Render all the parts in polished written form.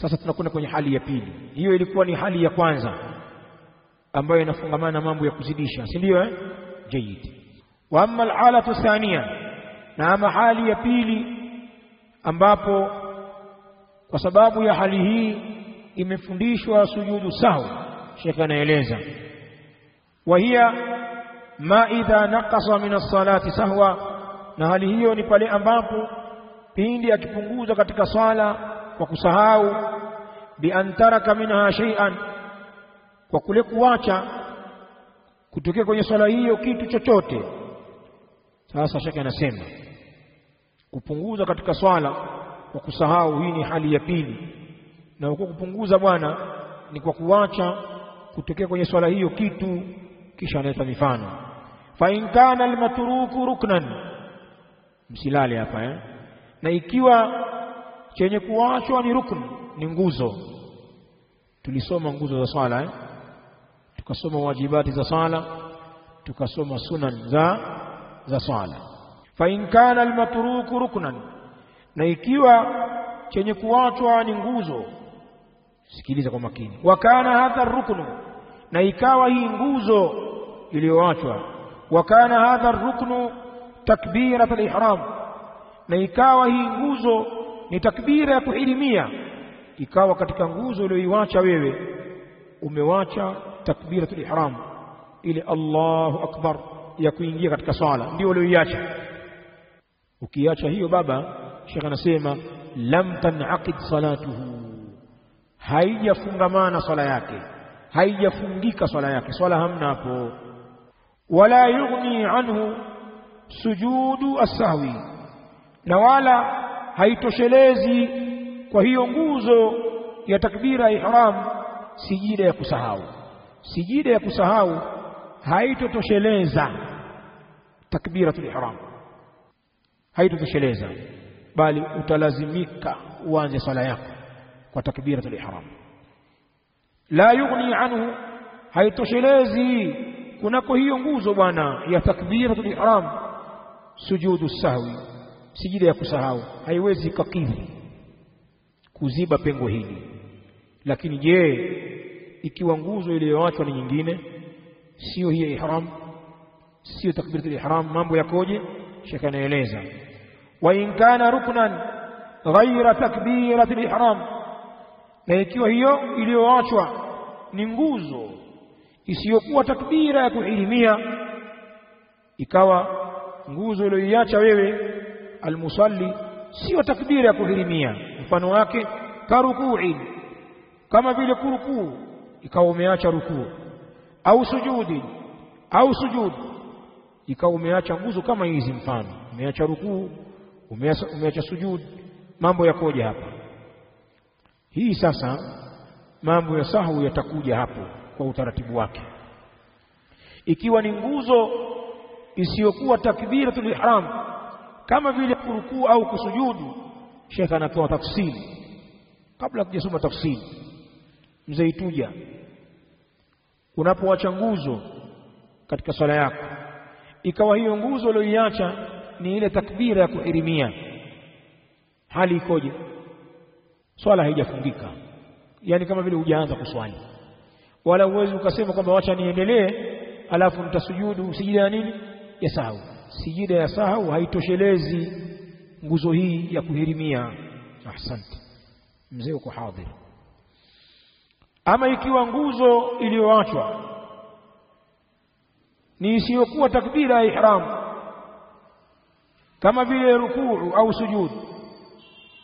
Sasa tunakwenda kwenye hali ya pili. Hiyo ilikuwa ni hali ya kwanza ambayo inafungamana na mambo ya kuzidisha, si ndio Jayyid. Wa amma al-halatu thaniya, na ama hali ya pili ambapo kwa sababu ya hali hii imefundishwa sujudu sahwi. Sheikh anaeleza, wa hiya ma idha naqasa min as-salati sahwa, na hali hiyo ni pale ambapo pindi akipunguza katika swala kwa kusahau, bi antaraka minha shay'an, kwa kule kuacha kutokea kwenye swala hiyo kitu chochote. Sasa Sheikh anasema kupunguza katika swala kwa kusahau, hii ni hali ya pili, na huko kupunguza bwana ni kwa kuacha kutokea kwenye swala hiyo kitu. Kisha analeta mifano, fa in kana al-matruku ruknan, msilale hapa na ikiwa chenye kuachwa ni rukn, ni nguzo. Tulisoma nguzo za swala tukasoma wajibati za swala, tukasoma sunan za swala. Fa in kana al-matruku ruknan, na ikiwa chenye kuachwa ni nguzo, sikiliza kwa makini, wa kana hadha ruknu, na ikawa hii nguzo iliyoachwa, wa kana hadha ruknu takbirat al-ihram, na ikawa hii nguzo ni takbira ya kuhirimia. Ikawa katika nguzo uliyoiacha wewe umewacha takbiratul ihram, ile Allahu akbar ya kuingia katika swala, ndio uliyoiacha. Ukiacha hiyo baba, Sheikh anasema lam tanaqid salatuhu, haijafungamana swala yake, haijafungika swala yake, swala hamna hapo. Wala yughni anhu sujudu as-sahwi, na wala haitoshelezi kwa hiyo nguzo ya takbira ihram sijida ya kusahau. Sijida ya kusahau haitotosheleza takbiratul ihram, haitotosheleza, bali utalazimika uanze swala yako kwa takbiratul ihram. La yughni anhu, haitoshelezi kunako hiyo nguzo bwana ya takbiratul ihram sujudu sahwi, sijida ya kusahau, haiwezi kakidhi kuziba pengo hili. Lakini je, ikiwa nguzo iliyoachwa ni nyingine, sio hii ihram, sio takbiratul ihram, mambo yakoje? Sheikh anaeleza, wa in kana ruknan ghayra takbiratul ihram, na ikiwa hiyo iliyoachwa ni nguzo isiyokuwa takbira ya kuhirimia, ikawa nguzo iliyoiacha wewe almusalli sio takbira ya kuhirimia, mfano wake karukui, kama vile kurukuu, ikawa umeacha rukuu, au sujudi, au sujud, ikawa umeacha nguzo kama hizi, mfano umeacha rukuu, umeacha sujud, mambo yakoje hapa? Hii sasa mambo ya sahau yatakuja hapo kwa utaratibu wake. Ikiwa ni nguzo isiyokuwa takbiratul ihram kama vile kurukuu au kusujudu, Sheikh anatoa tafsiri. Kabla kujisoma tafsiri, mzee Ituja, unapoacha nguzo katika swala yako, ikawa hiyo nguzo uliyoiacha ni ile takbira ya kuhirimia, hali ikoje? Swala haijafungika, yani kama vile hujaanza kuswali, wala uwezi ukasema kwamba wacha niendelee alafu nitasujudu sijida ya nini, ya sahau. Sijida ya sahau haitoshelezi nguzo hii ya kuhirimia. Ahsante mzee, uko hadhir. Ama ikiwa nguzo iliyoachwa ni isiyokuwa takbira ya ihram kama vile rukuu au sujud,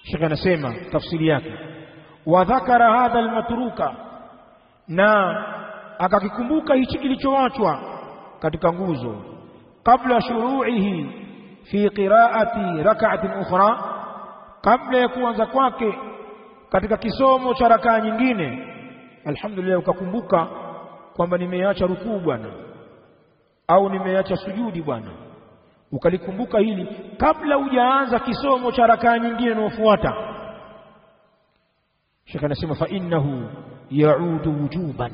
Sheikh anasema tafsiri yake, wa dhakara hadha almatruka, na akakikumbuka hichi kilichoachwa katika nguzo, kabla shuru'ihi fi qira'ati rak'atin ukhra, kabla ya kuanza kwake katika kisomo cha rakaa nyingine. Alhamdulillah, ukakumbuka kwamba nimeacha rukuu bwana, au nimeacha sujudi bwana, ukalikumbuka hili kabla hujaanza kisomo cha rakaa nyingine inayofuata. Sheikh anasema fa innahu yaudu wujuban,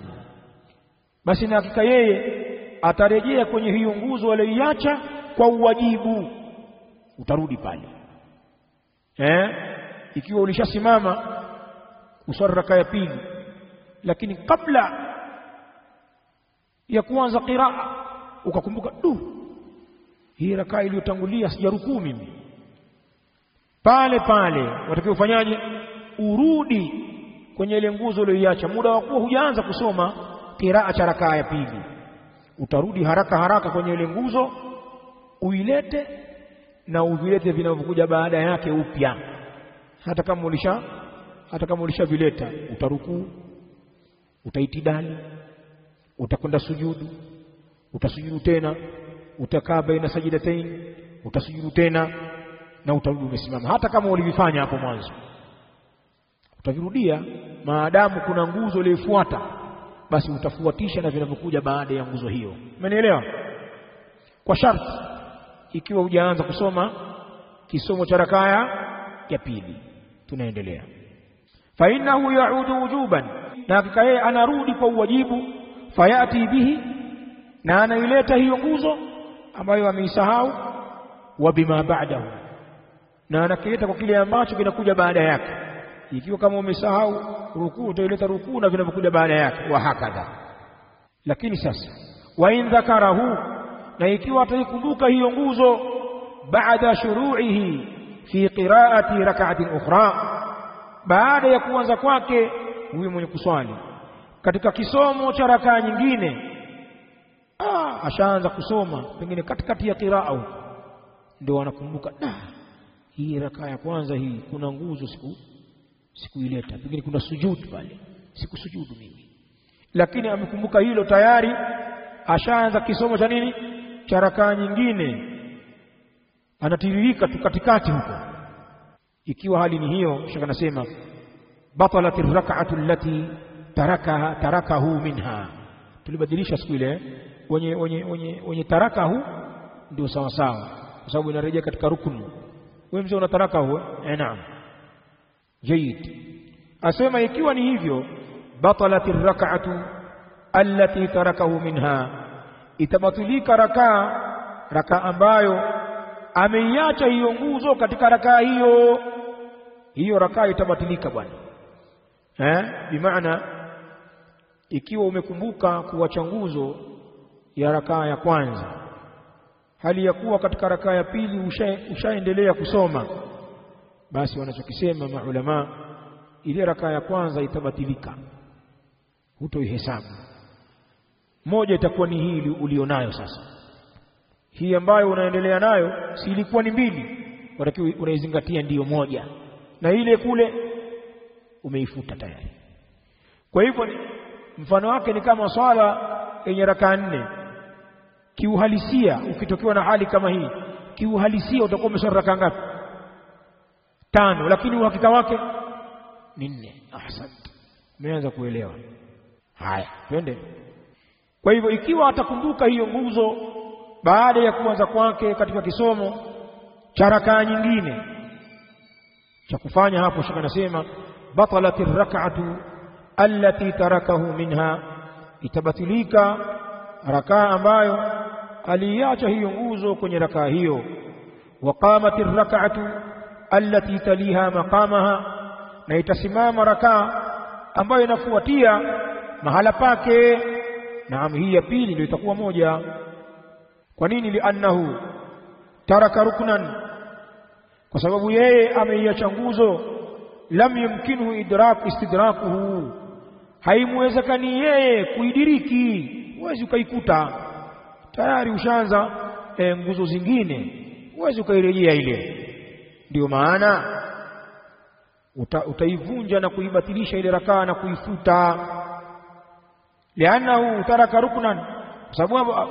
basi na hakika yeye atarejea kwenye hiyo nguzo aliyoiacha kwa uwajibu, utarudi pale. Ikiwa ulishasimama uswali raka ya pili, lakini kabla ya kuanza qiraa ukakumbuka hii raka iliyotangulia sijarukuu mimi, pale pale watakiwa ufanyaje? Urudi kwenye ile nguzo uliyoiacha, muda wa kuwa hujaanza kusoma qiraa cha raka ya pili. Utarudi haraka haraka kwenye ile nguzo uilete, na uvilete vinavyokuja baada yake upya. Hata kama ulishavileta, utarukuu, utaitidali, utakwenda sujudu, utasujudu tena, utakaa baina sajidatayn, utasujudu tena, na utarudi umesimama. Hata kama ulivifanya hapo mwanzo utavirudia, maadamu kuna nguzo iliyofuata, basi utafuatisha na vinavyokuja baada ya nguzo hiyo. Umenielewa? Kwa sharti ikiwa hujaanza kusoma kisomo cha rakaa ya pili. Tunaendelea. Fa innahu yaudu wujuban, na hakika yeye anarudi kwa uwajibu. Fayati bihi, na anaileta hiyo nguzo ambayo ameisahau. Wa bima ba'dahu, na anakileta kwa kile ambacho kinakuja baada yake. Ikiwa kama umesahau rukuu, utaileta rukuu na vinavyokuja baada yake, wa hakadha. Lakini sasa wa in dhakarahu, na ikiwa ataikumbuka hiyo nguzo baada shuru'ihi fi qira'ati rak'atin ukhra, baada ya kuanza kwake huyu mwenye kuswali katika kisomo cha rakaa nyingine, ashaanza kusoma pengine katikati ya qiraa, ndio anakumbuka hii rakaa ya kwanza hii kuna nguzo sikuileta, pengine kuna sujud pale, sikusujudu mimi. Lakini amekumbuka hilo tayari, ashaanza kisomo cha nini, cha rakaa nyingine, anatiririka tu katikati huko. Ikiwa hali ni hiyo, shaka anasema batalat ar-rak'atu allati tarakahu minha. Tulibadilisha siku ile, wenye tarakahu ndio sawa sawa, kwa sababu inarejea katika rukunu. Wewe mzee una tarakahu? Naam. Jayyid. Asema ikiwa ni hivyo, batalat ar-rak'atu allati tarakahu minha, itabatilika rakaa ambayo ameiacha hiyo nguzo katika rakaa hiyo rakaa itabatilika bwana. Bimaana ikiwa umekumbuka kuacha nguzo ya rakaa ya kwanza, hali ya kuwa katika rakaa ya pili ushaendelea kusoma, basi wanachokisema maulama, ile rakaa ya kwanza itabatilika, hutoihesabu. Moja itakuwa ni hii ulionayo sasa, hii ambayo unaendelea nayo, si ilikuwa ni mbili, watakiwa unaizingatia ndiyo moja, na ile kule umeifuta tayari. Kwa hivyo mfano wake ni kama swala yenye rakaa 4. Kiuhalisia ukitokewa na hali kama hii, kiuhalisia utakuwa umeswali rakaa ngapi? 5, lakini uhakika wake ni 4. Ahsante, umeanza kuelewa. Haya, twende. Kwa hivyo ikiwa atakumbuka hiyo nguzo baada ya kuanza kwake katika kisomo cha rakaa nyingine, cha kufanya hapo shaka nasema batalat ar-rak'atu allati tarakahu minha, itabatilika rakaa ambayo aliacha hiyo nguzo kwenye rakaa hiyo. Wa qamat ar-rak'atu allati taliha maqamaha, na itasimama rakaa ambayo inafuatia mahala pake. Naam, hii ya pili ndio itakuwa moja. Kwa nini? Li'annahu taraka ruknan, kwa sababu yeye ameiacha nguzo. Lam yumkinuhu istidrakuhu, haimwezekani yeye kuidiriki. Huwezi ukaikuta, tayari ushaanza nguzo zingine, huwezi ukairejea ile. Ndio maana utaivunja na kuibatilisha ile rakaa na kuifuta. Li'annahu taraka ruknan,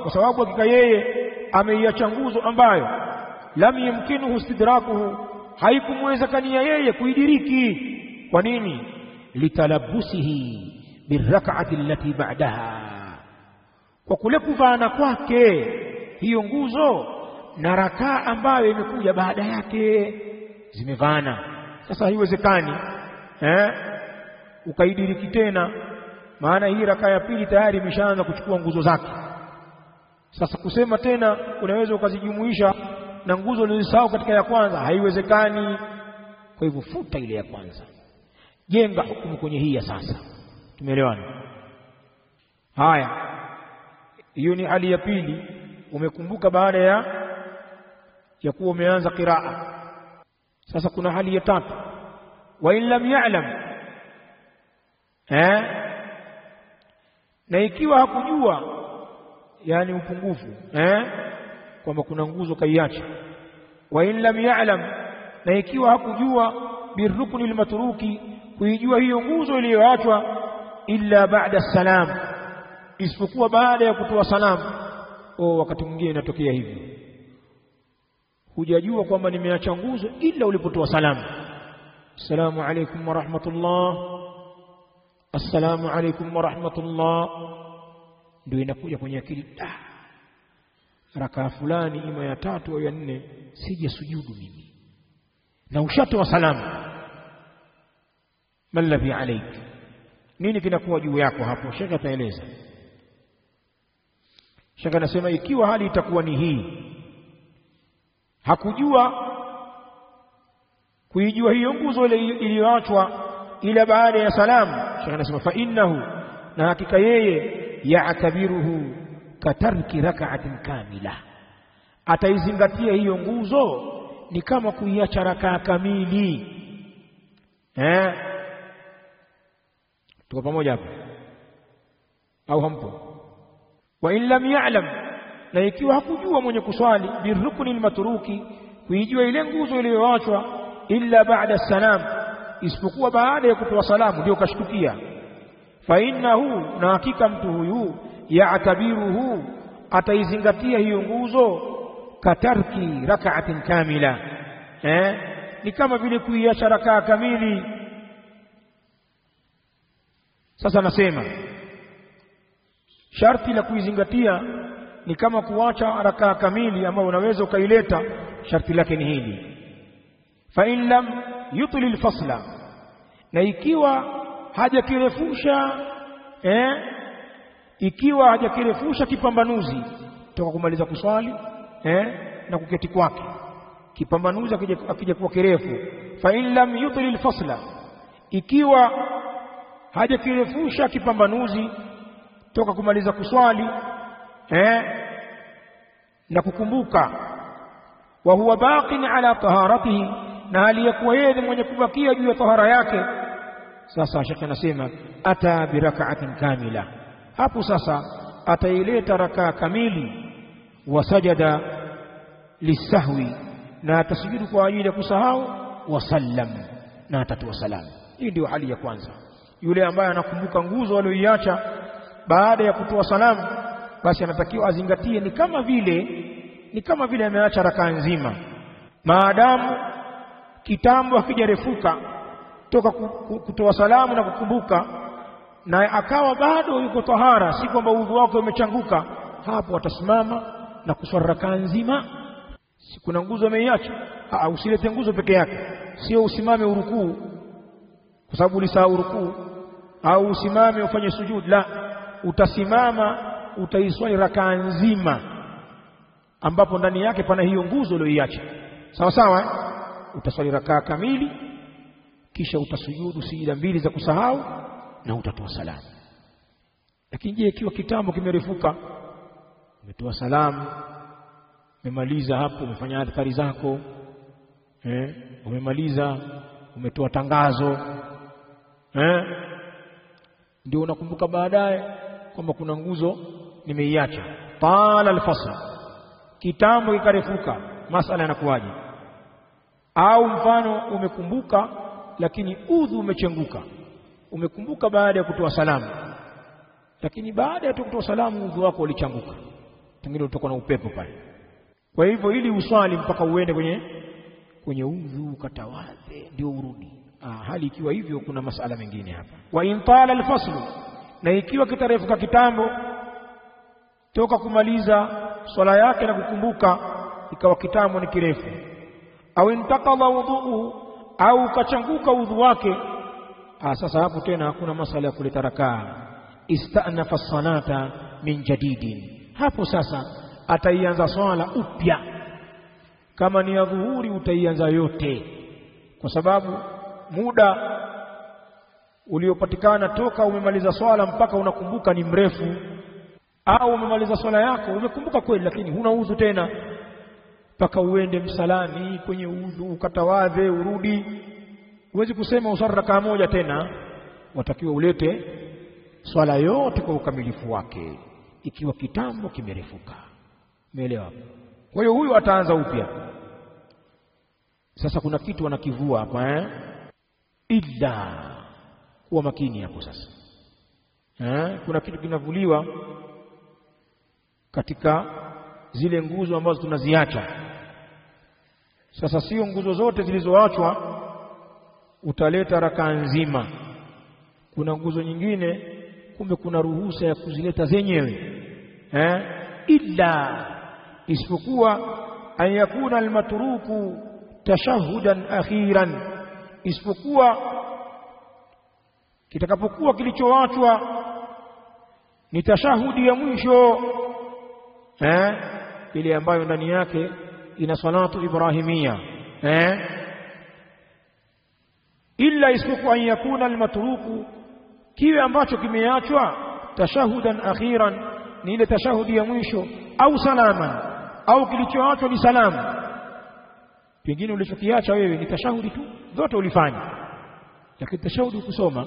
kwa sababu hakika yeye ameiacha nguzo ambayo lam yumkinuhu istidrakuhu, haikumwezekania yeye kuidiriki. Kwa nini? Litalabusihi birrak'ati allati ba'daha, kwa kule kuvaana kwake hiyo nguzo na rakaa ambayo imekuja baada yake, zimevaana. Sasa haiwezekani ukaidiriki tena, maana hii rakaa ya pili tayari imeshaanza kuchukua nguzo zake. Sasa kusema tena unaweza ukazijumuisha na nguzo ulizosahau katika ya kwanza, haiwezekani. Kwa hivyo futa ile ya kwanza. jenga hukumu kwenye hii ya sasa. Tumeelewana? Haya, hiyo ni hali ya pili. Umekumbuka baada ya kuwa umeanza qiraa. Sasa kuna hali ya tatu, wa in lam ya'lam, na ikiwa hakujua, yani upungufu kwamba kuna nguzo kaiacha. Wa in lam ya'lam, na ikiwa hakujua birukni almatruki, kuijua hiyo nguzo iliyoachwa, illa ba'da salam, isipokuwa baada ya kutoa salamu. Wakati mwingine inatokea hivi, hujajua kwamba nimeacha nguzo ila ulipotoa salamu. Assalamu alaykum wa rahmatullah, assalamu alaykum wa rahmatullah, ndio inakuja kwenye akili, rakaa fulani ima ya 3 au ya 4 sija sujudu mimi, na ushatoa salamu. Maladhi alayk, nini kinakuwa juu yako hapo? Sheikh ataeleza. Sheikh anasema ikiwa hali itakuwa ni hii, hakujua kuijua hiyo nguzo ile iliyoachwa ila baada ya salamu. Sheikh anasema fa innahu, na hakika yeye, ya'tabiruhu katarki rak'atin kamila, ataizingatia hiyo nguzo ni kama kuiacha rakaa kamili. Tuko pamoja hapo au hampo? Wa in lam ya'lam, na ikiwa hakujua mwenye kuswali birukni almatruki, kuijua ile nguzo iliyoachwa, illa ba'da salam, isipokuwa baada ya kutoa salamu ndio kashtukia. Fa innahu, na hakika mtu huyu, ya'tabiruhu, ataizingatia hiyo nguzo katarki rak'atin kamila, ni kama vile kuiacha rakaa kamili. Sasa nasema sharti la kuizingatia ni kama kuacha rakaa kamili ambayo unaweza ukaileta. Sharti lake ni hili, fa in lam yutli alfasla, na ikiwa hajakirefusha ikiwa hajakirefusha kipambanuzi toka kumaliza kuswali na kuketi kwake, kipambanuzi akija kuwa kirefu. Fa in lam yutli alfasla, ikiwa hajakirefusha kipambanuzi toka kumaliza kuswali na kukumbuka, wa huwa baqin ala taharatihi, na aliyekuwa yeye mwenye kubakia juu ya tahara yake. Sasa Sheikh anasema ata bi rak'atin kamila, hapo sasa ataileta rakaa kamili. Wa sajada lisahwi, na atasujudu kwa ajili ya kusahau. Wa sallam, na atatoa salamu. Hii ndio hali ya kwanza. Yule ambaye anakumbuka nguzo aliyoiacha baada ya kutoa salamu, basi anatakiwa azingatie ni kama vile ameacha rakaa nzima, maadamu kitambo hakijarefuka toka kutoa salamu na kukumbuka, na akawa bado yuko tahara, si kwamba udhu wake umechanguka. Hapo atasimama na kuswali rakaa nzima. Si kuna nguzo ameiacha, usilete nguzo peke yake. Sio usimame urukuu kwa sababu ulisahau rukuu, au usimame ufanye sujud. La, utasimama utaiswali rakaa nzima ambapo ndani yake pana hiyo nguzo uliyoiacha. Sawa sawa, utaswali rakaa kamili, kisha utasujudu sijida 2 za kusahau na utatoa salamu. Lakini je, ikiwa kitambo kimerefuka, umetoa salamu, umemaliza hapo, umefanya adhkari zako, umemaliza, umetoa tangazo, ndio unakumbuka baadaye kwamba kuna nguzo nimeiacha, tala alfasl, kitambo kikarefuka, masala yanakuwaje? Au mfano umekumbuka lakini udhu umechenguka, umekumbuka baada ya kutoa salamu, lakini baada ya kutoa salamu udhu wako ulichanguka, pengine utakuwa na upepo pale. Kwa hivyo ili uswali mpaka uende kwenye udhu ukatawadhe ndio urudi. Hali ikiwa hivyo, kuna masala mengine hapa. Wa in tala alfaslu, na ikiwa kitarefuka kitambo toka kumaliza swala yake na kukumbuka, ikawa kitambo ni kirefu. Au intaqadha wudhu, au kachanguka udhu wake, sasa hapo tena hakuna masala ya kuleta rakaa. Istanafa as-salata min jadidin, hapo sasa ataianza swala upya. Kama ni ya dhuhuri utaianza yote, kwa sababu muda uliopatikana toka umemaliza swala mpaka unakumbuka ni mrefu, au umemaliza swala yako umekumbuka kweli lakini huna udhu tena, mpaka uende msalani kwenye udhu ukatawadhe urudi, huwezi kusema usali rakaa moja tena, watakiwa ulete swala yote kwa ukamilifu wake ikiwa kitambo kimerefuka. Umeelewa? Kwa hiyo huyu ataanza upya. Sasa kuna kitu anakivua hapa illa kuwa makini hapo sasa. Kuna kitu kinavuliwa katika zile nguzo ambazo tunaziacha. Sasa sio nguzo zote zilizoachwa utaleta rakaa nzima. Kuna nguzo nyingine kumbe kuna ruhusa ya kuzileta zenyewe. Illa isipokuwa an yakuna almatruku tashahudan akhiran, isipokuwa kitakapokuwa kilichoachwa ni tashahudi ya mwisho, ile ambayo ndani yake ina salatu ibrahimia. Illa isipokuwa an yakuna almatruku, kiwe ambacho kimeachwa tashahudan akhiran, ni ile tashahudi ya mwisho, au salaman, au kilichoachwa ni salamu. Pengine ulichokiacha wewe ni tashahudi tu, zote ulifanya, lakini tashahudi kusoma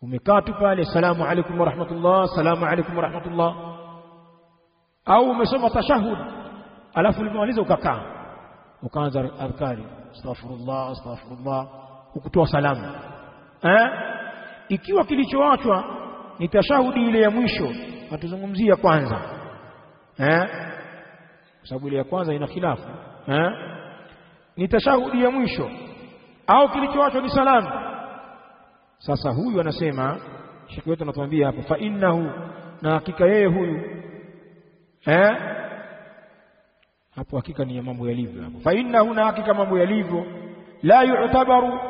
umekaa tu pale, salamu alaykum wa rahmatullah, salamu alaykum wa rahmatullah, au umesoma tashahud alafu ulimaliza ukakaa ukaanza adhkari astaghfirullah astaghfirullah ukutoa salamu. Ikiwa kilichoachwa ni tashahudi ile ya mwisho, hatuzungumzia kwanza, kwa sababu ile ya kwanza ina khilafu. Ni tashahudi ya mwisho au kilichoachwa ni salamu. Sasa huyu anasema, shekhi wetu anatuambia hapo, fa innahu, na hakika yeye huyu hapo hakika ni mambo yalivyo hapo. Fa innahu, na hakika mambo yalivyo, la yu'tabaru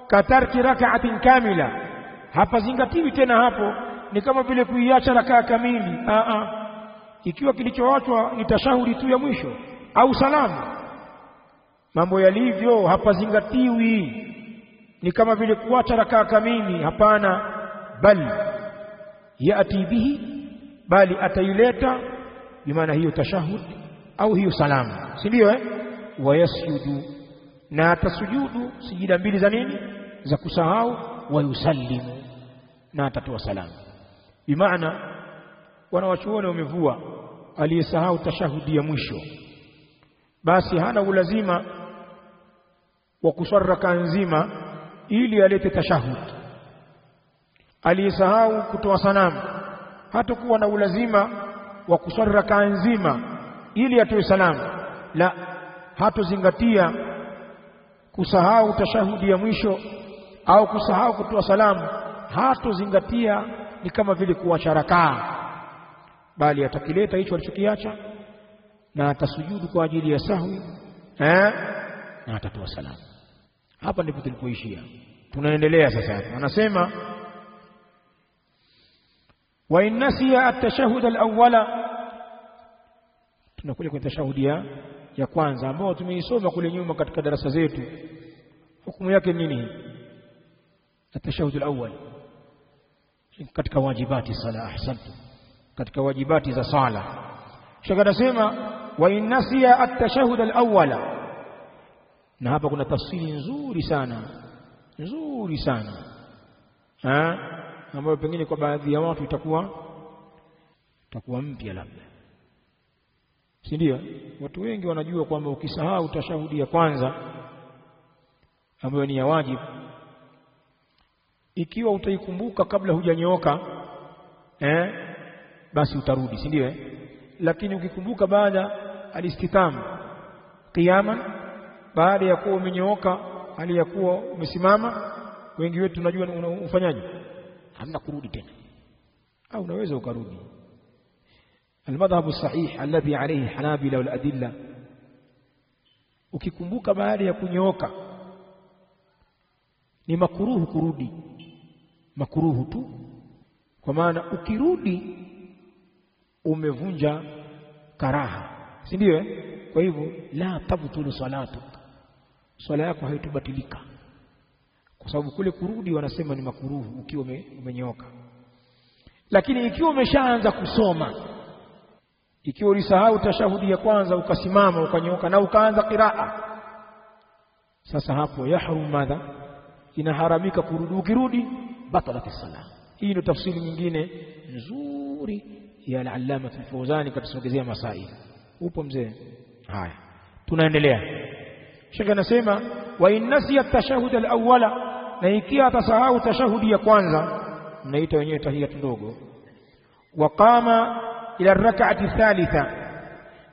katarki rak'atin kamila, hapa zingatiwi tena hapo ni kama vile kuiacha rakaa kamili. Ikiwa kilichoachwa ni tashahudi tu ya mwisho au salamu, mambo yalivyo hapa zingatiwi ni kama vile kuacha rakaa kamili, hapana. Bali yati bihi, bali ataileta bimaana hiyo tashahud au hiyo salamu, si ndio? Wayasjudu, na atasujudu sijida mbili za nini, za kusahau. Wayusallimu, na atatoa salamu. Bimaana wanawachuoni wamevua aliyesahau tashahudi ya mwisho, basi hana ulazima wa kuswali rakaa nzima ili alete tashahud. Aliyesahau kutoa salamu hatakuwa na ulazima wa kuswali rakaa nzima ili atoe salamu, la, hatozingatia kusahau tashahudi ya mwisho au kusahau kutoa salamu, hatozingatia, ni kama vile kuacha rakaa, bali atakileta hicho alichokiacha na atasujudu kwa ajili ya sahwi, na atatoa salamu. Hapa ndipo tulipoishia. Tunaendelea sasa. Anasema wa in nasiya at-tashahhud al-awwala, tunakuja kwenye tashahudi ya kwanza ambayo tumeisoma kule nyuma katika darasa zetu. Hukumu yake nini at-tashahhud al-awwal katika wajibati sala? Ahsantu, katika wajibati za sala. Shaka nasema wa in nasiya at-tashahhud al-awwala, na hapa kuna tafsiri nzuri sana ambayo pengine kwa baadhi ya watu itakuwa mpya labda, si ndio? Watu wengi wanajua kwamba ukisahau tashahudi ya kwanza ambayo ni ya wajibu, ikiwa utaikumbuka kabla hujanyooka basi utarudi, si ndio? Lakini ukikumbuka baada alistitam qiyaman, baada ya kuwa umenyooka hali ya kuwa umesimama, wengi wetu tunajua ufanyaje, hamna kurudi tena, au unaweza ukarudi. Almadhhabu sahih alladhi alayhi hanabila wal adilla, ukikumbuka baada ya kunyooka ni makruhu kurudi, makruhu tu, kwa maana ukirudi umevunja karaha, si ndio? Kwa hivyo la tabtulu salatu, swala yako haitobatilika kwa sababu kule kurudi wanasema ni makuruhu ukiwa umenyooka. Lakini ikiwa umeshaanza kusoma, ikiwa ulisahau tashahudi ya kwanza ukasimama ukanyooka na ukaanza qiraa, sasa hapo yahrum madha, inaharamika kurudi. Ukirudi batalati salah. Hii ndio tafsiri nyingine nzuri ya al-Allama al-Fawzani katusogezea masaili. Upo mzee? Haya, tunaendelea. Sheikh anasema wa in nasiya at-tashahhud al-awwala, na ikiwa atasahau tashahudi ya kwanza, mnaita wenyewe tahiyatu ndogo, wa qama ila ar-rak'ati thalitha,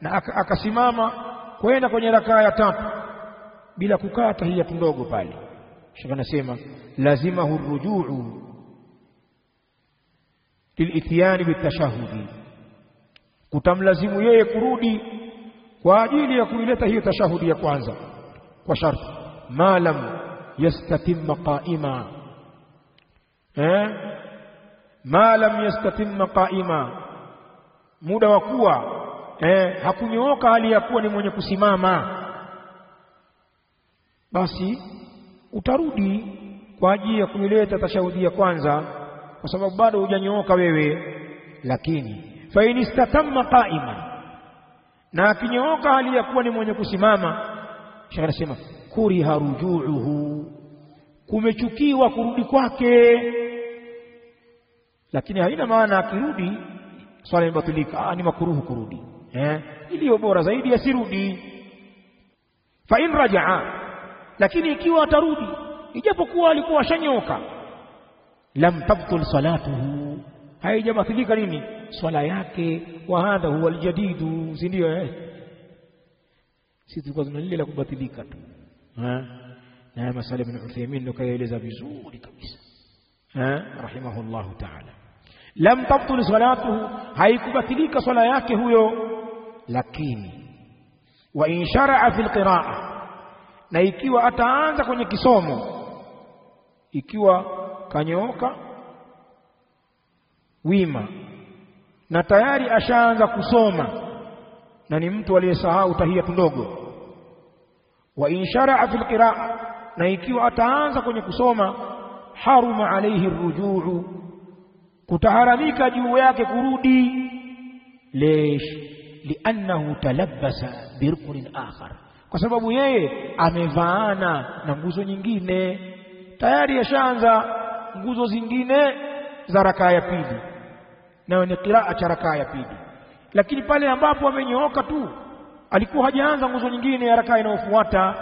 na akasimama kwenda kwenye rakaa ya tatu bila kukaa tahiyatu ndogo pale, Sheikh anasema lazimahu ar-ruju'u lilithyani bitashahudi, kutamlazimu yeye kurudi kwa ajili ya kuileta hiyo tashahudi ya kwanza, kwa sharti ma lam yastatimma qa'ima, ma lam yastatimma qa'ima, muda wa kuwa hakunyooka hali ya kuwa ni mwenye kusimama, basi utarudi kwa ajili ya kuileta tashahudi ya kwanza, kwa sababu bado hujanyooka wewe. Lakini fa in istatamma qa'ima, na akinyooka hali ya kuwa ni mwenye kusimama, Sheikh anasema kuriha rujuuhu, kumechukiwa kurudi kwake. Lakini haina maana akirudi swala imebatilika, ni makruhu kurudi. Iliyo bora zaidi asirudi. Fa in raja'a, lakini ikiwa atarudi ijapokuwa alikuwa ashanyoka, lam tabtul salatuhu, haijabatilika nini? Swala yake. Wa hadha huwa aljadidu, si ndio? Sisi tulikuwa tunalile la kubatilika tu. Na masala ibn Uthaymeen ndio kaeleza vizuri kabisa, rahimahullahu ta'ala. Lam tabtul salatuhu, haikubatilika swala yake huyo. Lakini wa in shara'a fil qira'a, na ikiwa ataanza kwenye kisomo, ikiwa kanyooka wima na tayari ashaanza kusoma na ni mtu aliyesahau tahiyatu ndogo, wa in shara'a fil qira'a, na ikiwa ataanza kwenye kusoma, haruma alayhi ar-ruju'u, kutaharamika juu yake kurudi. Lesh? Li'annahu talabbasa birkunin akhar, kwa sababu yeye amevaana na nguzo nyingine, tayari ashaanza nguzo zingine za rakaa ya pili, nayo ni qiraa cha rakaa ya pili. Lakini pale ambapo amenyooka tu, alikuwa hajaanza nguzo nyingine ya rakaa inayofuata,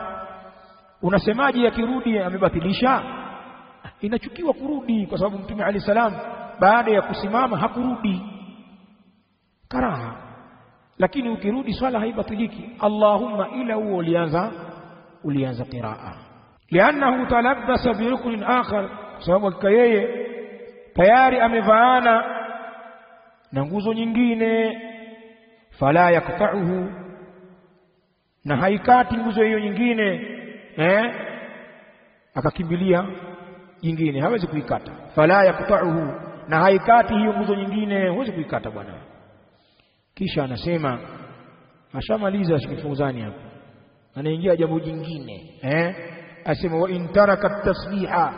unasemaje akirudi amebatilisha? Inachukiwa kurudi, kwa sababu Mtume Ali salam baada ya kusimama hakurudi, karaha. Lakini ukirudi swala haibatiliki, Allahumma ila huo ulianza qiraa, li'annahu talabbasa bi ruknin akhar, sababu kwa yeye tayari amevaana na nguzo nyingine. Fala yakta'uhu, na haikati nguzo hiyo nyingine, akakimbilia nyingine, hawezi kuikata. Fala yakta'uhu, na haikati hiyo nguzo nyingine, hawezi kuikata bwana. Kisha anasema, ashamaliza Sheikh Fawzani hapo, anaingia jambo jingine. Asema wa in taraka at-tasbiha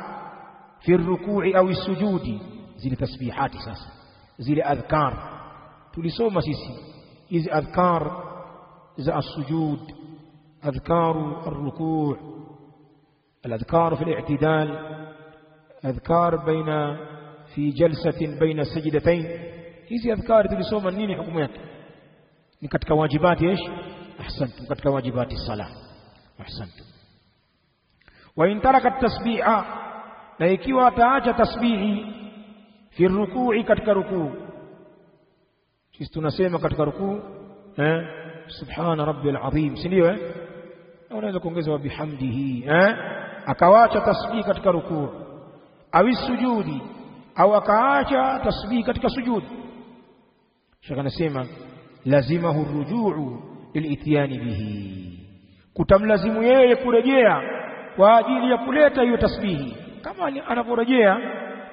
fi ar-ruku'i aw as-sujudi, zile tasbihati sasa, zile adhkar tulisoma sisi, hizi adhkar za as-sujud, adhkaru ar-ruku', al-adhkar fi al-i'tidal, adhkar baina fi jalsatin baina sajdatayn. Hizi adhkar tulisoma nini hukumu yake? Ni katika wajibati ايش؟ ahsantum, katika wajibati salah. Ahsantum. Wa in taraka at-tasbiha, na ikiwa ataacha tasbihi fi ruku'i, katika rukuu. Sisi tunasema katika rukuu subhana rabbil azim, si ndio? Unaweza kuongeza wa bihamdihi, akawacha tasbihi katika rukuu, au sujudi, au akaacha tasbihi katika sujudi. Sheikh anasema lazimahu ar-ruju'u lil'itiyani bihi, kutamlazimu yeye kurejea kwa ajili ya kuleta hiyo tasbihi, kama anaporejea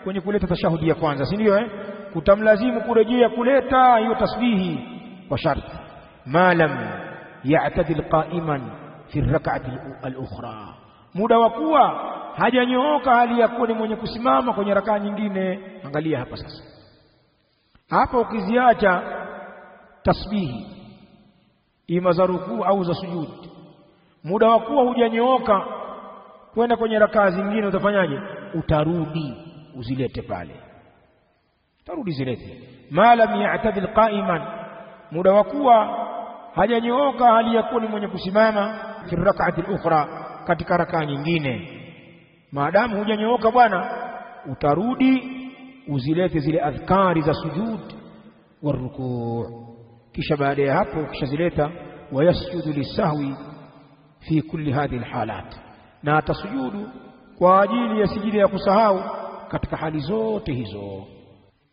kwenye kuleta tashahudi ya kwanza, si ndio? Kutamlazimu kurejea kuleta hiyo tasbihi kwa sharti ma lam ya'tadil qa'iman fi ar-rak'ati al-ukhra, muda wa kuwa hajanyooka hali ya kuwa ni mwenye kusimama kwenye rakaa nyingine. Angalia hapa sasa, hapa ukiziacha tasbihi ima za rukuu au za sujudi, muda wa kuwa hujanyooka kwenda kwenye rakaa zingine, utafanyaje? Utarudi uzilete pale, utarudi zilete. Ma lam ya'tadil qa'iman, muda wa kuwa hajanyooka hali ya kuwa ni mwenye kusimama fi rak'ati al-ukhra, katika rakaa nyingine, maadamu hujanyooka bwana, utarudi uzilete zile adhkari za sujud wa rukuu. Kisha baada ya hapo ukishazileta, wayasjudu lisahwi fi kulli hadhihi alhalat, na atasujudu kwa ajili ya sijida ya kusahau katika hali zote hizo.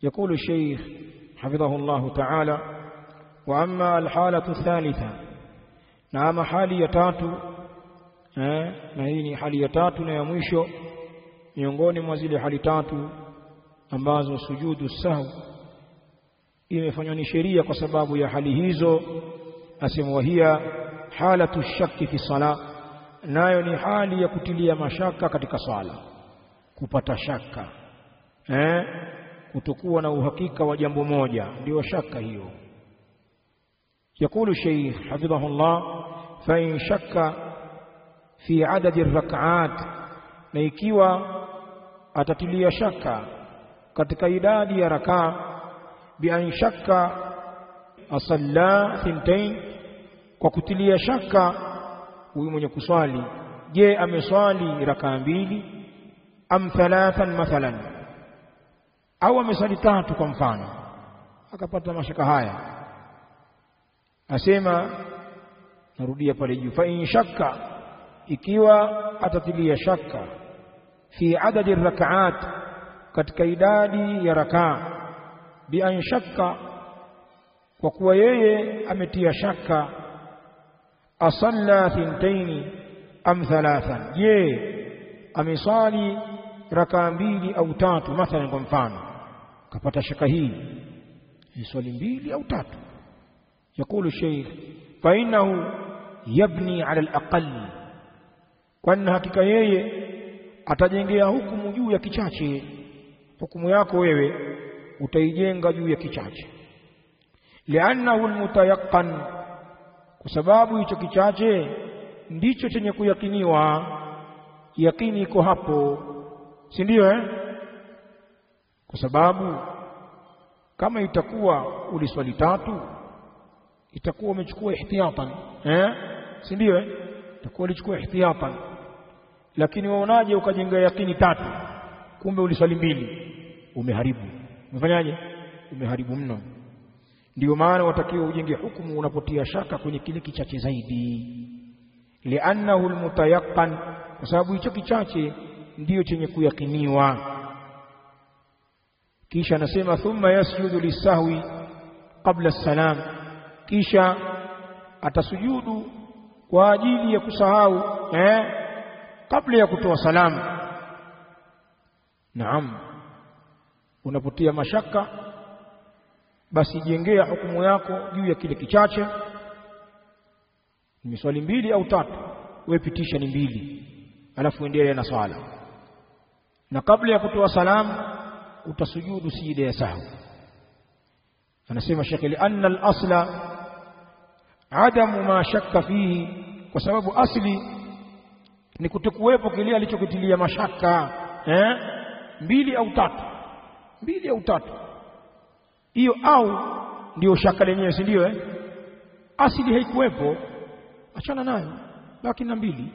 Yakulu Sheikh hafidhahu Allah ta'ala, wa amma alhalatu thalitha, na ama hali ya tatu, na hii ni hali ya tatu na ya mwisho miongoni mwa zile hali tatu ambazo sujudu sahwi imefanywa ni sheria kwa sababu ya hali hizo. Asema hiya halatu shakki fi sala, nayo ni hali ya kutilia mashaka katika swala, kupata shaka, kutokuwa na uhakika wa jambo moja, ndio shaka hiyo. Yakulu Sheikh hafidhahu Allah, fa in shakka fi adadi rak'at, na ikiwa atatilia shaka katika idadi ya rakaa, bi an shakka asalla thintain, kwa kutilia shaka huyu mwenye kuswali, je ameswali rakaa mbili, am thalathan mathalan, au ameswali tatu kwa mfano, akapata mashaka haya. Asema, narudia pale juu, fa in shakka, ikiwa atatilia shaka fi adadi rak'at, katika idadi ya rakaa, bi an shakka, kwa kuwa yeye ametia shaka, asalla thintaini am thalathan, je ameswali rakaa mbili au tatu mathalan, kwa mfano kapata shaka hii, ni swali mbili au tatu. Yakulu Sheikh, fa innahu yabni ala al-aqall, kwani hakika yeye atajengea hukumu juu ya kichache. Hukumu yako wewe utaijenga juu ya kichache. Li'annahu al-mutayaqqan, kwa sababu hicho kichache ndicho chenye kuyakiniwa. Yakini iko hapo, si ndio? Kwa sababu kama itakuwa uliswali tatu, itakuwa umechukua ihtiyatan, si ndio? Itakuwa ulichukua ihtiyatan, lakini waonaje ukajenga yakini tatu, kumbe uliswali mbili, umeharibu. Umefanyaje? Umeharibu mno. Ndio maana watakiwa ujenge hukumu unapotia shaka kwenye kile kichache zaidi. Li'annahu almutayaqqan, kwa sababu hicho kichache ndiyo chenye kuyakiniwa. Kisha anasema thumma yasjudu lisahwi qabla as-salam, kisha atasujudu kwa ajili ya kusahau kabla ya kutoa salamu. Naam, unapotia mashaka basi jengea hukumu yako juu ya kile kichache. Ni swali mbili au tatu, wewe pitisha ni mbili, alafu endelea na swala, na kabla ya kutoa salamu utasujudu sijida ya sahwi. Anasema Sheikh, li anna al-asla adamu ma shakka fihi, kwa sababu asli ni kutokuwepo kile alichokitilia mashaka, mbili au tatu, mbili au tatu. Hiyo au ndio shaka lenyewe, si ndio? Asili haikuwepo, achana nayo, baki na mbili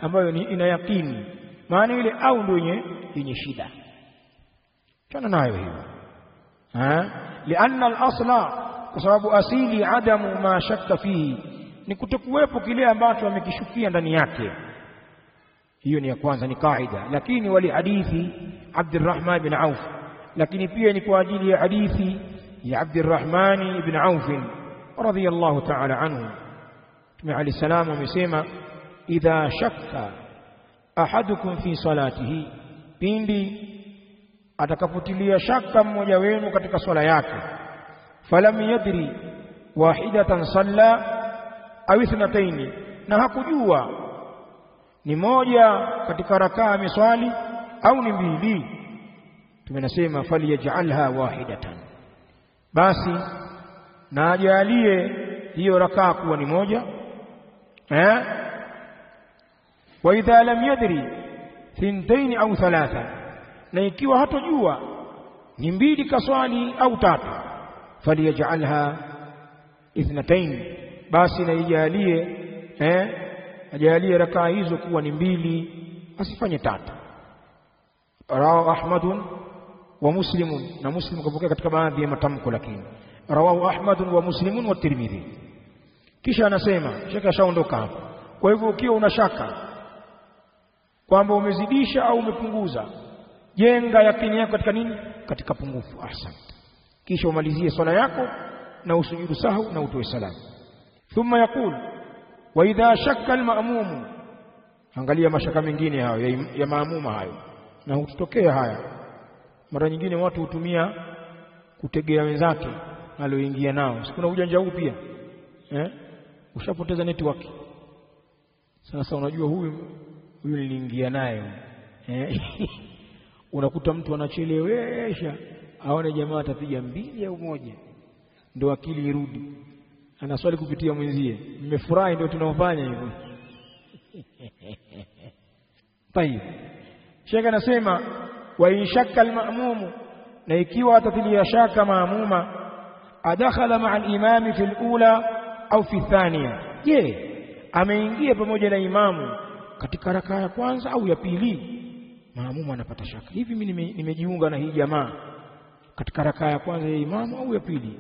ambayo ni ina yakini. Maana ile au ndio yenye shida, achana nayo hiyo. Lianna al-asla, kwa sababu asili adamu ma shakka fihi, ni kutokuwepo kile ambacho amekishukia ndani yake. Hiyo ni ya kwanza, ni kaida. Lakini wali hadithi Abdurrahman bin Auf, lakini pia ni kwa ajili ya hadithi ya Abdurrahman ibn Auf radhiyallahu ta'ala anhu. Mtume alayhi salam amesema, idha shakka ahadukum fi salatihi, pindi atakapotilia shaka mmoja wenu katika swala yake, falam yadri wahidatan salla au ithnataini, na hakujua ni moja katika rakaa ameswali au ni mbili, tumenasema faliyaj'alha wahidatan, basi na ajalie hiyo rakaa kuwa ni moja. Wa idha lam yadri thintain au thalatha, na ikiwa hatojua ni mbili kaswali au tatu, faliyaj'alha ithnatain, basi na ijalie ajalie rakaa hizo kuwa ni mbili, asifanye tatu. Rawahu Ahmad wa Muslim, na Muslim kapokea katika baadhi ya matamko, lakini rawahu Ahmad wa Muslim wa Tirmidhi. Kisha anasema shaka shaondoka hapo. Kwa hivyo ukiwa unashaka kwamba umezidisha au umepunguza, jenga yakini yako katika nini? Katika pungufu. Ahsante. Kisha umalizie swala yako na usujudu sahau na utoe salamu. Thumma yaqul wa idha shakka al-ma'mum, angalia mashaka mengine hayo ya maamuma hayo, na hutokea haya mara nyingine, watu hutumia kutegea wenzake alioingia nao. Sikuna ujanja huu pia, ushapoteza network. Sasa unajua huyu niliingia naye, unakuta mtu anachelewesha aone jamaa atapiga mbili au moja ndio akili irudi, anaswali kupitia mwenzie. Nimefurahi, ndio tunaofanya hivyo. Tayeb, Sheikh anasema wa in shakka al-ma'mum, na ikiwa atatilia shaka maamuma, adakhala ma'a al-imam fi al-ula au fi thaniya, je, ameingia pamoja na imamu katika rakaa ya kwanza au ya pili? Maamuma anapata shaka, hivi mimi nimejiunga na hii jamaa katika rakaa ya kwanza ya imamu au ya pili?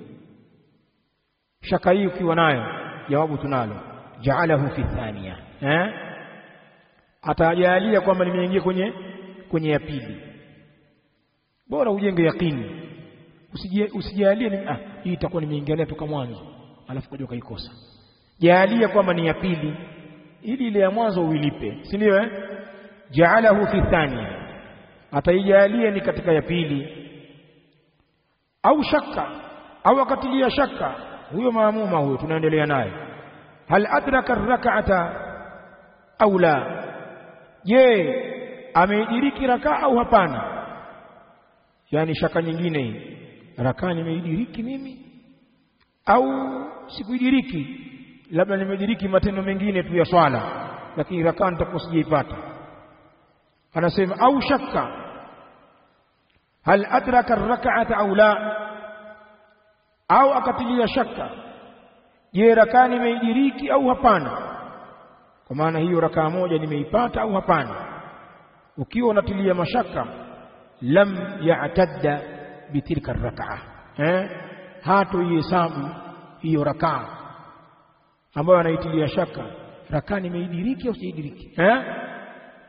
Shaka hii ukiwa nayo, jawabu tunalo, ja'alahu fi thaniya, atajalia kwamba nimeingia kwenye ya pili. Bora ujenge yakini, usijalie hii itakuwa nimeingia toka mwanzo alafu kaja kaikosa. Jalia kwamba ni ya pili, ili ile ya mwanzo uilipe, si ndio? Ja'alahu fi thaniya, ataijalia ni katika ya pili. Au shaka, au akatilia shaka huyo maamuma huyo, tunaendelea naye, hal adraka ar-rak'ata au la, je, ameidiriki rakaa au hapana? Yani shaka nyingine hii, rakaa nimeidiriki mimi au sikuidiriki, labda nimediriki matendo mengine tu ya swala, lakini rakaa nitakuwa sijaipata. Anasema au shaka, hal adraka ar-rak'ata au la, au akatilia shaka, je, rakaa nimeidiriki au hapana, kwa maana hiyo rakaa moja nimeipata au hapana. Ukiwa unatilia mashaka, lam ya'tadda bitilka ar-rak'a, hato ihesabu hiyo rakaa ambayo anaitilia shaka, rakaa nimeidiriki au sidiriki.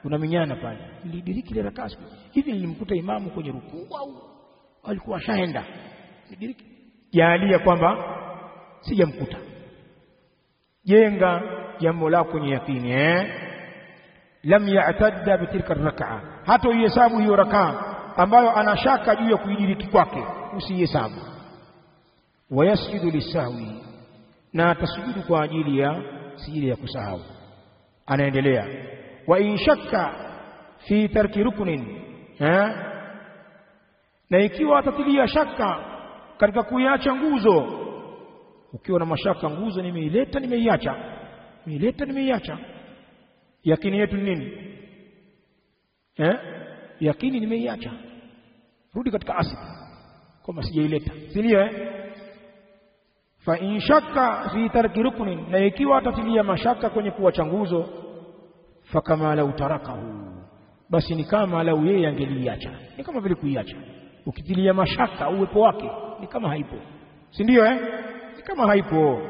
Unaminyana pale, nilidiriki ile rakaa hivi, nilimkuta imamu kwenye rukuu au alikuwa shaenda nidiriki? Jalia kwamba sijamkuta. Jenga jambo lako kwenye yakini. Lam ya'tadda bitilka ar-rak'a, hata ihesabu hiyo rakaa ambayo anashaka juu ya kuidiriki kwake, usihesabu. Wayasjudu lisahwi, na atasujudu kwa ajili ya sijida ya kusahau. Anaendelea, wa in shakka fi tarki ruknin, na ikiwa atatilia shaka katika kuiacha nguzo. Ukiwa na mashaka, nguzo nimeileta nimeiacha, yakini yetu nini? Yakini nimeiacha, rudi katika asili kama sijaileta, si ndio? Fa in shakka fi tarki ruknin, na ikiwa atatilia mashaka kwenye kuacha nguzo, fa kama lau tarakahu, basi ni kama lau yeye angeliacha, ni kama vile kuiacha. Ukitilia mashaka uwepo wake, ni kama haipo, si ndio? Ni kama haipo.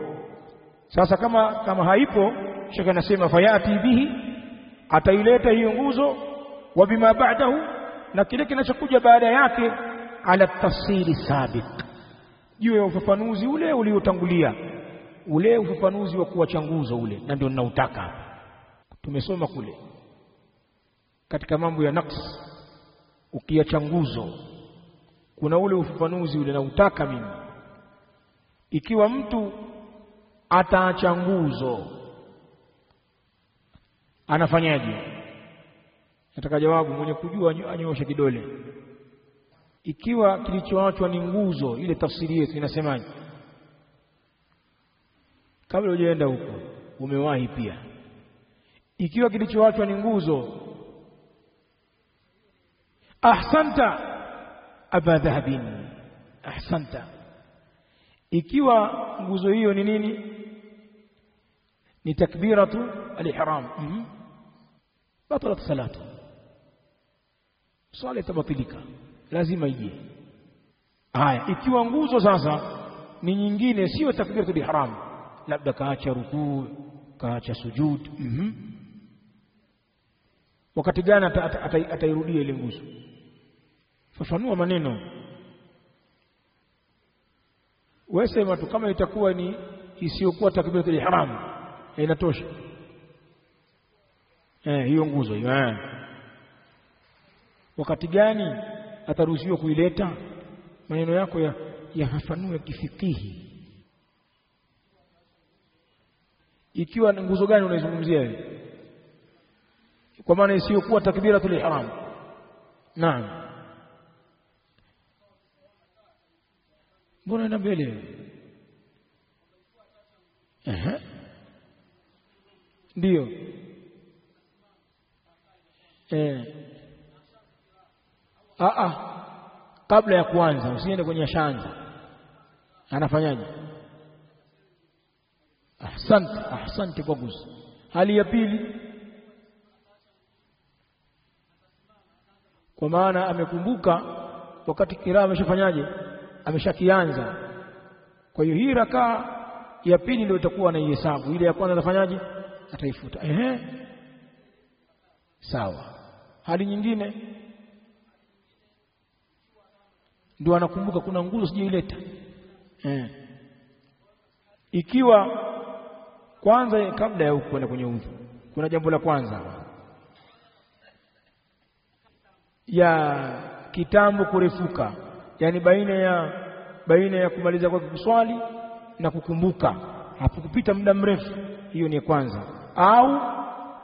Sasa kama haipo, shaka nasema fayati bihi, ataileta hiyo nguzo, wa bima ba'dahu, na kile kinachokuja baada yake, ala tafsiri sabiq, juu ya ufafanuzi ule uliotangulia, ule ufafanuzi wa kuacha nguzo ule, na ndio ninautaka hapa. Tumesoma kule katika mambo ya naqs, ukiacha nguzo kuna ule ufafanuzi ule nautaka mimi. Ikiwa mtu ataacha nguzo anafanyaje? Nataka jawabu, mwenye kujua anyooshe kidole. Ikiwa kilichoachwa ni nguzo, ile tafsiri yetu inasemaje? Kabla hujaenda huko umewahi pia. Ikiwa kilichoachwa ni nguzo, ahsanta aba dhahabin, ahsanta. Ikiwa nguzo hiyo ni nini? Ni takbiratu al-ihram, batalat salatu, swala itabatilika, lazima ije. Haya, ikiwa nguzo sasa ni nyingine, sio takbiratu al-ihram, labda kaacha rukuu, kaacha sujud, wakati gani atairudia ile nguzo? Fafanua maneno. Wewe sema tu kama itakuwa ni isiyokuwa takbiratul ihram inatosha. Hiyo nguzo hiyo. Wakati gani ataruhusiwa kuileta? Maneno yako yafafanue kifikihi. Ikiwa nguzo gani unaizungumzia wewe? Kwa maana isiyokuwa takbiratul ihram. Naam. Mbona ina mbele? Ndio. Kabla ya kuanza usiende kwenye shanza. Anafanyaje? Ahsante kwa guzo. Hali ya pili, kwa maana amekumbuka wakati kiraa ameshafanyaje? Ameshakianza. Kwa hiyo hii rakaa ya pili ndio itakuwa na hesabu. Ile ya kwanza atafanyaje? Ataifuta. Sawa. Hali nyingine ndio anakumbuka kuna nguzo sijaileta. Ikiwa kwanza kabla ya kwenda kwenye udhu, kuna jambo la kwanza ya kitambo kurefuka, yani baina ya kumaliza kwa kuswali na kukumbuka, hapo kupita muda mrefu, hiyo ni kwanza. Au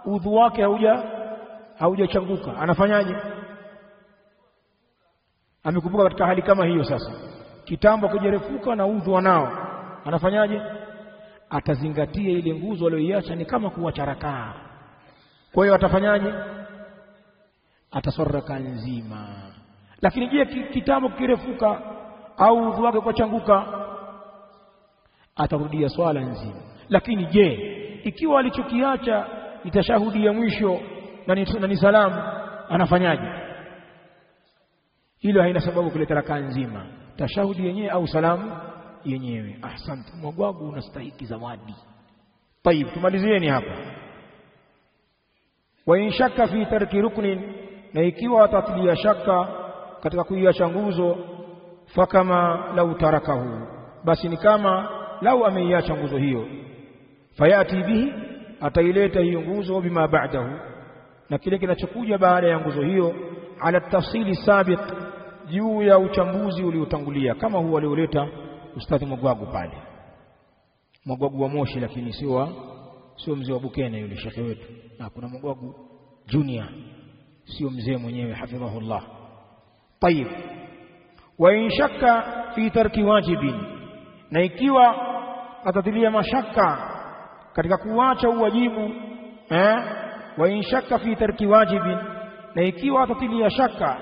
udhu wake haujachanguka, anafanyaje? Amekumbuka katika hali kama hiyo, sasa kitambo kijerefuka na udhu wanao, anafanyaje? Atazingatia ile nguzo aliyoiacha ni kama kuacha rakaa. Kwa hiyo atafanyaje? Ataswali nzima. Lakini je, kitambo kirefuka au udhu wake kuchanguka, atarudia swala nzima. Lakini je, ikiwa alichokiacha ni tashahudi ya mwisho na ni salamu, anafanyaje? Hilo haina sababu kuleta rakaa nzima, tashahudi yenyewe au salamu yenyewe. Ahsante, mwagwagu unastahiki zawadi. Tayib, tumalizieni hapa. Wa in shakka fi tarki ruknin, na ikiwa atatilia shaka katika kuiacha nguzo, fakama lau tarakahu, basi ni kama lau ameiacha nguzo hiyo. Fayati bihi, ataileta hiyo nguzo bima ba'dahu, na kile kinachokuja baada ya nguzo hiyo, ala tafsili sabiq, juu ya uchambuzi uliotangulia, kama huwa alioleta Ustadhi Mwagwagu pale. Mwagwagu wa Moshi, lakini sio mzee wa Bukene yule shekhe wetu. Na kuna Mwagwagu Junior, sio mzee mwenyewe hafidhahullah. Tayib. Wa in shakka fi tarki wajibin, na ikiwa atatilia mashaka katika kuacha uwajibu, wa in shakka fi tarki wajibin, na ikiwa atatilia shaka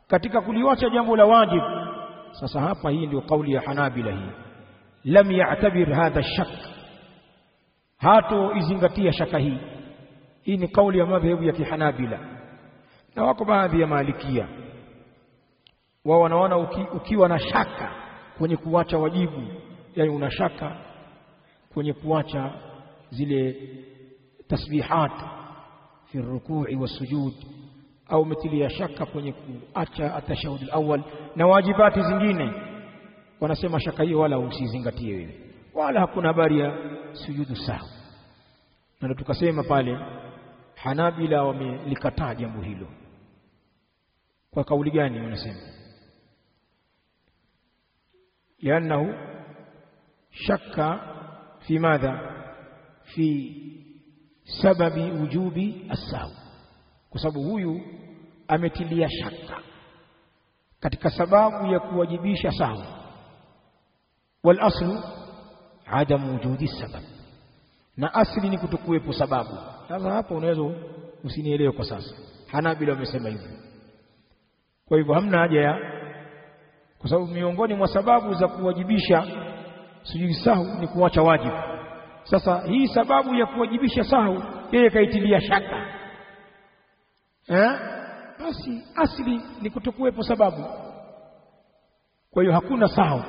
katika kuliacha jambo la wajibu. Sasa hapa hii ndio kauli ya Hanabila hii. Lam ya'tabir hadha shak, hato izingatia shaka hii. Hii ni kauli ya madhhabu ya Kihanabila, na wako baadhi ya Malikia wao wanaona ukiwa na shaka kwenye kuacha wajibu, yani una shaka kwenye kuacha zile tasbihat fi rukui wa sujud, au umetilia shaka kwenye kuacha atashahud al-awwal na wajibati zingine, wanasema shaka hiyo wala usizingatie wewe, wala hakuna habari ya sujudu sahwi. Na ndio tukasema pale Hanabila wamelikataa jambo hilo. Kwa kauli gani wanasema? لأنه شك في ماذا؟ في sababi wujubi as-sahwi, kwa sababu huyu ametilia shaka katika sababu ya kuwajibisha sahwi. Wal aslu adam wujudi sabab, na asli ni kutokuwepo sababu. Sasa hapa unaweza usinielewe kwa sasa, Hanabila wamesema hivyo. Kwa hivyo hamna haja ya, kwa sababu miongoni mwa sababu za kuwajibisha sujudi sahwi ni kuacha wajibu. Sasa hii sababu ya kuwajibisha sahwi yeye kaitilia shaka, basi asli ni kutokuwepo sababu. Kwa hiyo hakuna sahwi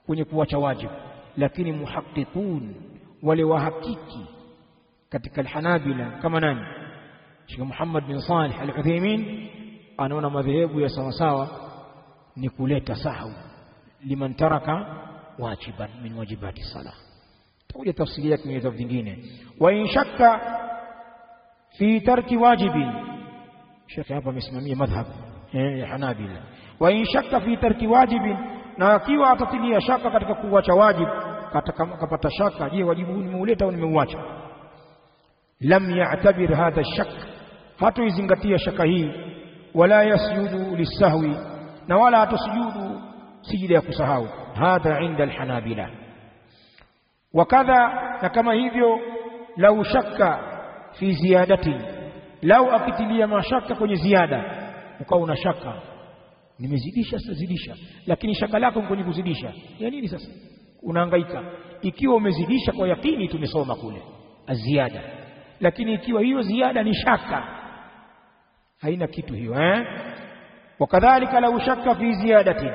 kwenye kuacha wajibu. Lakini muhaqiqun, wale wahakiki katika al-Hanabila kama nani, Sheikh Muhammad bin Salih al-Uthaymeen, anaona madhehebu ya sawa sawa ni kuleta sahwi liman taraka wajiban min wajibati salah. Takuja tafsiri yake kwenye vitabu vingine. Wa in shakka fi tarki wajibin, Sheikh hapa amesimamia madhhab ya Hanabila. Wa in shakka fi tarki wajibin, na akiwa atatilia shaka katika kuacha wajibu, kapata shaka, je, wajibu huu nimeuleta au nimeuacha, lam ya'tabir hadha shak, hatoizingatia shaka hii. Wala yasjudu lisahwi, na wala hatosujudu sijida ya kusahau. Hadha inda al-Hanabila. Wakadha, na kama hivyo, lau shakka fi ziyadati, lau akitilia mashaka kwenye ziada, ukawa una shaka, nimezidisha sitazidisha, lakini shaka lako ni kwenye kuzidisha, ya nini sasa unahangaika? Ikiwa umezidisha kwa yakini, tumesoma kule aziada, lakini ikiwa hiyo ziada ni shaka, haina kitu hiyo. Wakadhalika lau shakka fi ziyadati,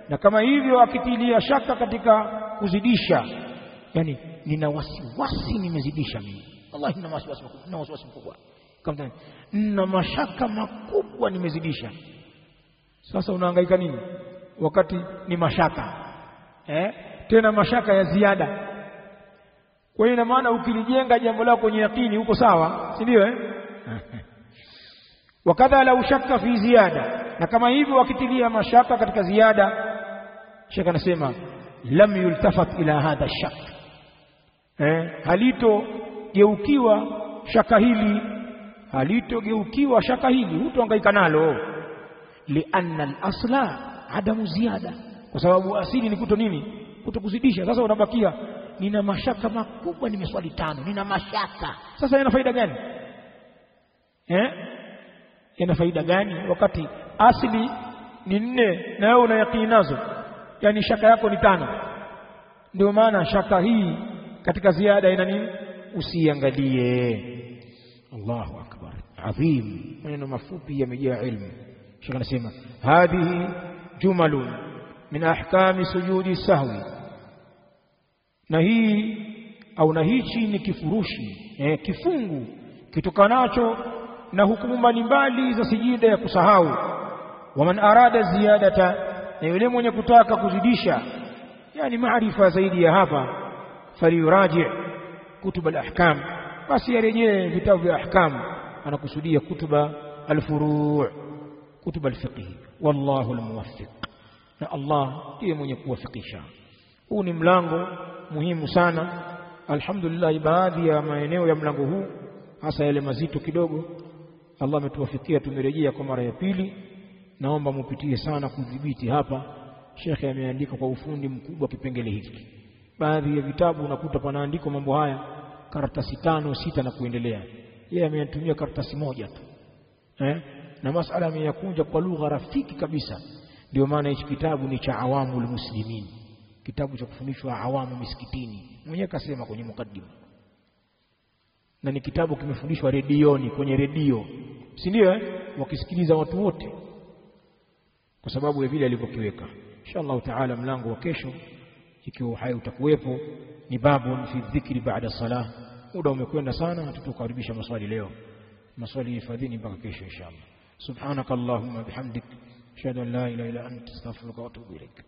na kama hivyo akitilia shaka katika kuzidisha, yani nina wasiwasi nimezidisha mimi, wallahi nina wasiwasi mkubwa, kama nina mashaka makubwa nimezidisha. Sasa unahangaika nini wakati ni mashaka, tena mashaka ya ziada? Kwa hiyo ina maana ukilijenga jambo lako kwenye yakini uko sawa, si ndio? Wakadha lau shakka fi ziyada, na kama hivyo wakitilia mashaka katika ziada, Sheikh anasema lam yultafat ila hadha shak, halitogeukiwa shaka hili, halitogeukiwa shaka hili, hutohangaika nalo. Lianna al-asla adamu ziyada, kwa sababu asili ni kuto nini? Kutokuzidisha. Sasa unabakia nina mashaka makubwa, nimeswali 5, nina mashaka. Sasa yana faida gani? Yana faida gani wakati asili ni 4 na wewe una yakini nazo? Yani shaka yako ni 5. Ndio maana shaka hii katika ziada ina nini? Usiangalie. Allahu akbar, adhim. Maneno mafupi yamejaa ilmu. Sheikh anasema hadhihi jumalun min ahkami sujudi sahwi, na hii au na hichi ni kifurushi, kifungu kitokanacho na hukumu mbalimbali za sijida ya kusahau. Wa man arada ziyadata, na yule mwenye kutaka kuzidisha, yani maarifa zaidi ya hapa, faliyuraji kutub al-ahkam, basi yarejee vitabu vya ahkam. Anakusudia kutuba al-furu', kutub al-fiqh. Wallahu al-muwaffiq, na Allah ndiye mwenye kuwafikisha. Huu ni mlango muhimu sana. Alhamdulillah, baadhi ya maeneo ya mlango huu, hasa yale mazito kidogo, Allah ametuwafikia, tumerejea kwa mara ya pili. Naomba mupitie sana kudhibiti hapa. Sheikh ameandika kwa ufundi mkubwa kipengele hiki. Baadhi ya vitabu unakuta panaandikwa mambo haya karatasi 5, 6 na kuendelea. Yeye ametumia karatasi 1 tu, na masala ameyakunja kwa lugha rafiki kabisa. Ndio maana hichi kitabu ni cha awamul muslimin, kitabu cha kufundishwa awamu misikitini. Mwenyewe kasema kwenye mukaddima, na ni kitabu kimefundishwa redioni, kwenye redio, si ndio? Wakisikiliza watu wote, kwa sababu ya vile alivyokiweka. Inshallah taala mlango wa kesho, ikiwa hai utakuwepo, ni babun fi dhikri ba'da salah. Muda umekwenda sana, tutakaribisha maswali leo. Maswali hifadhini mpaka kesho inshallah. Subhanakallahumma bihamdik, ashhadu an la ilaha illa anta, astaghfiruka wa atubu ilaik.